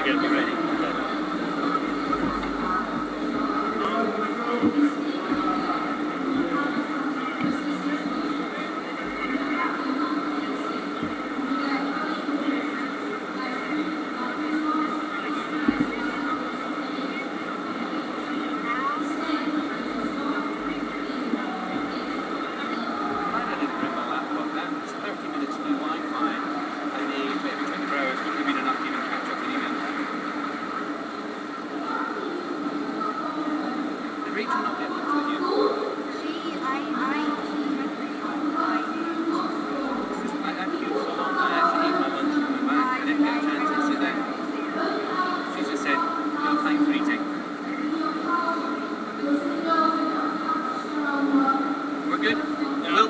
Okay, be ready.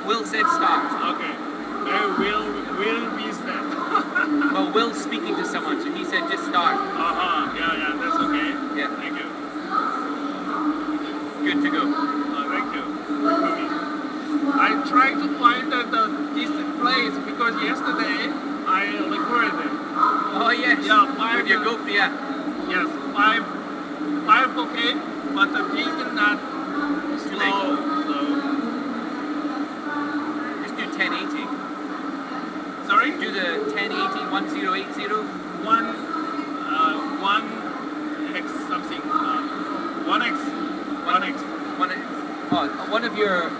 Will said start. Okay. Will be set. Well, Will's speaking to someone, so he said just start. Yeah, that's okay. Yeah. Thank you. Good to go. Thank you. I tried to find this place because yesterday I recorded. Oh yes. Yeah, with your GoPro, yeah. Yes, 5 okay, but the this is not slow. So. 1080. Sorry? Do the 1080, 1080. 1x something. 1x. One of your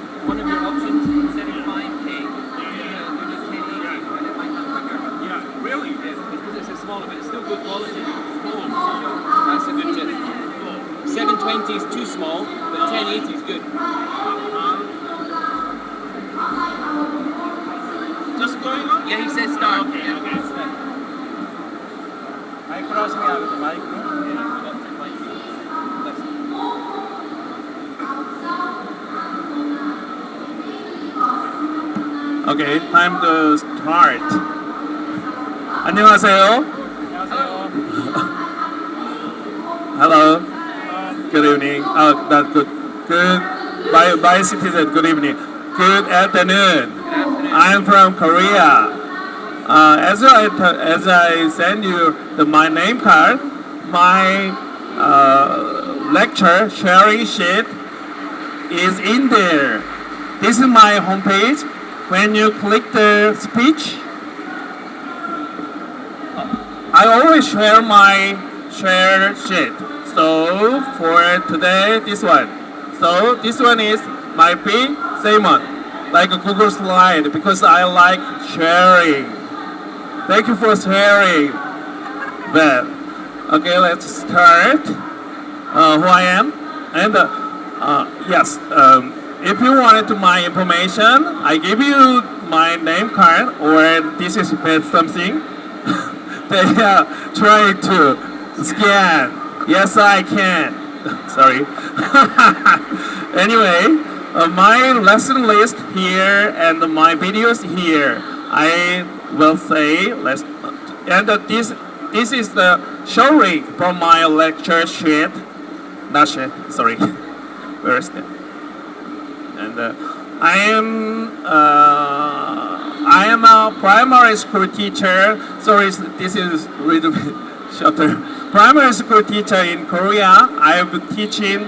options instead of 5K. Yeah. Do the 1080, and it might not quicker. Yeah, really? Yeah, because it's a smaller, but it's still good quality. Cool. So that's a good tip. 720 is too small, but 1080 is good. Just going on? Yeah, he said start. Okay. 마이크로 하시면 하면서 마이크로. Okay, time to start. 안녕하세요. Hello. Good evening. That's good. Bye, citizen. Good evening. Good afternoon. I'm from Korea. As I send you my name card, my lecture sharing sheet is in there. This is my homepage. When you click the speech, I always share my share sheet. So for today, this one. So this one is my big same one, like a Google slide, because I like sharing. Thank you for sharing that. Okay, let's start. Who I am, and yes. If you wanted my information, I give you my name card, or this is something. They are trying to scan. Yes, I can. Sorry. Anyway, my lesson list here and my videos here. I will say and this is the showing from my lecture sheet. Not sheet. Sorry. Where is that? And I am a primary school teacher. Sorry, this is a little bit shorter. Primary school teacher in Korea. I've been teaching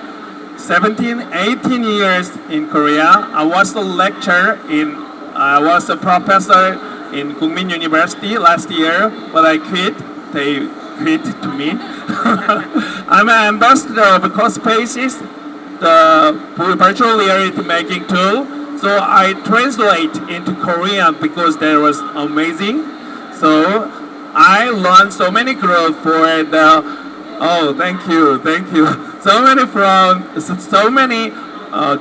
17, 18 years in Korea. I was a professor in Kookmin University last year, but I quit. They quit to me. I'm an ambassador of ClassVR, the virtual reality making tool. So I translate into Korean because that was amazing. So I learned so many groups for the. Oh, thank you. So many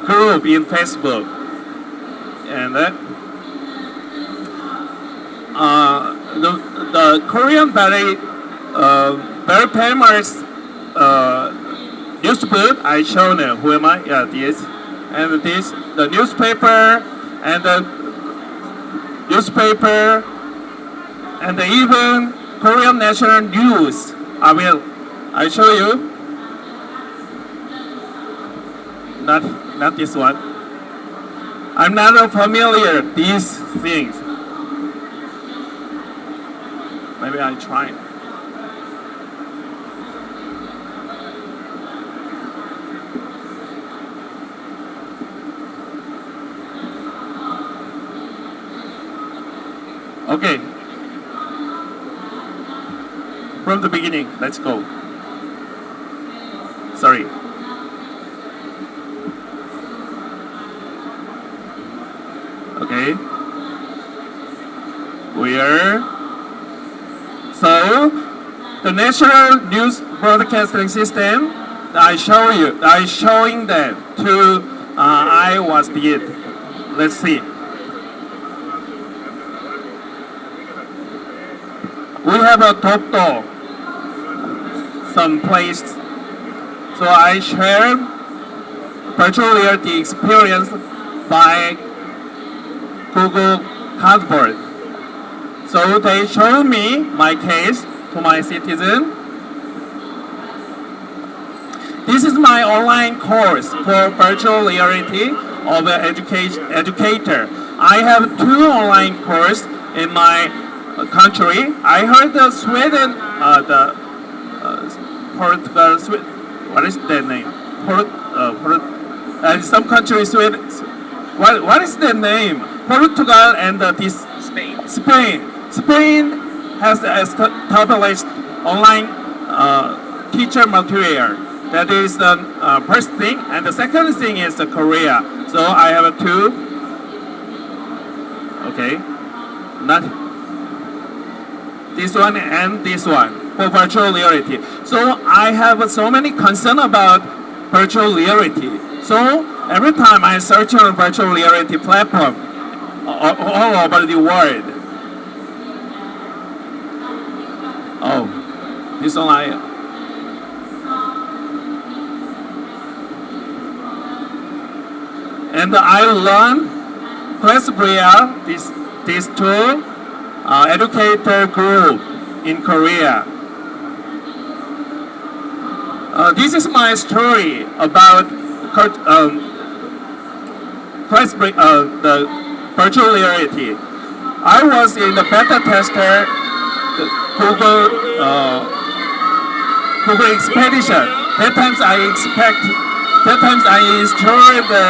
group in Facebook, and the Korean very famous newspaper. I show now. Who am I? Yeah, this and this. The newspaper and even Korean national news. I show you. Not this one. I'm not familiar these things. Maybe I try. Okay. From the beginning, let's go. Sorry. Okay. So the national news broadcasting system I showing that to I was did. Let's see. We have a top door, some place. So I share virtual reality experience by Google Cardboard. So they show me my case to my citizen. This is my online course for virtual reality of an educator. I have 2 online courses in my country. I heard the Sweden, Portugal, what is the name? Some countries, Sweden. What is the name? Portugal and this Spain has established online teacher material. That is the first thing, and the second thing is Korea. So I have 2. Okay, not this one and this one for virtual reality. So I have so many concerns about virtual reality. So every time I search on virtual reality platform all over the world. Oh, this one and I learned ClassVR, these 2 educator group in Korea. This is my story about the virtual reality. I was in the beta tester Google Expedition. That times I installed the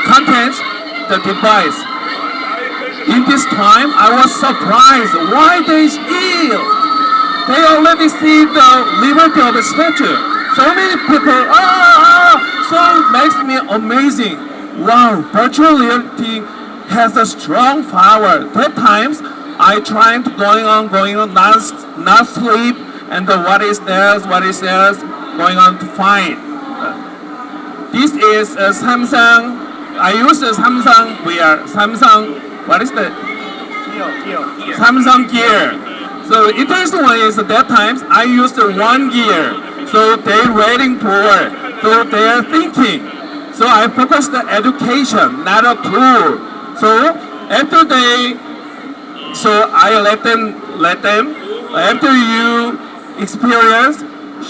content, the device. In this time, I was surprised why they already see the liberty of the statue. So many people, so it makes me amazing. Wow, virtual reality has a strong power. That times, I trying to going on, not sleep, and what is there, going on to find. This is a Samsung. I use a Samsung VR. What is that? Samsung Gear. So interesting one is that times I used 1 gear. So they're waiting for. So they're thinking. So I focus the education, not a tool. So after I let them. After you experience,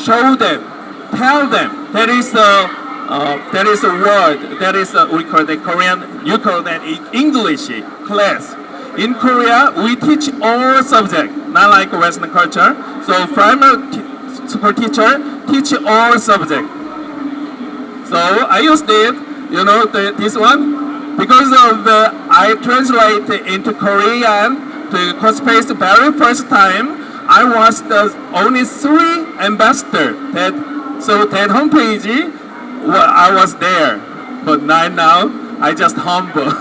show them, tell them. That is a word. We call that Korean. You call that English class. In Korea, we teach all subjects, not like Western culture. So primary school teacher teach all subjects. So I used it, this one, because of I translate into Korean to CrossSpace the very first time. I was the only 3 ambassador that homepage. Well, I was there, but now I just humble.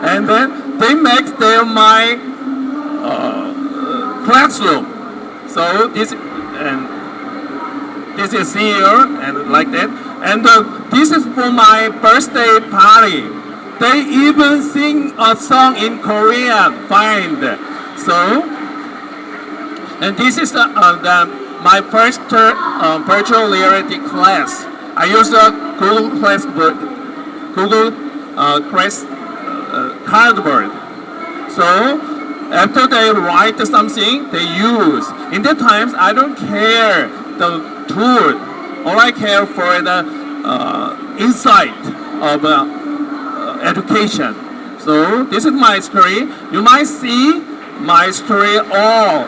And then they make my classroom. So this is CEO and like that. And this is for my birthday party. They even sing a song in Korean. Find so. And this is my first virtual reality class. I use Google Class Cardboard. So after they write something, they use. In that times, I don't care the tool. All I care for the insight of education. So this is my story. You might see my story all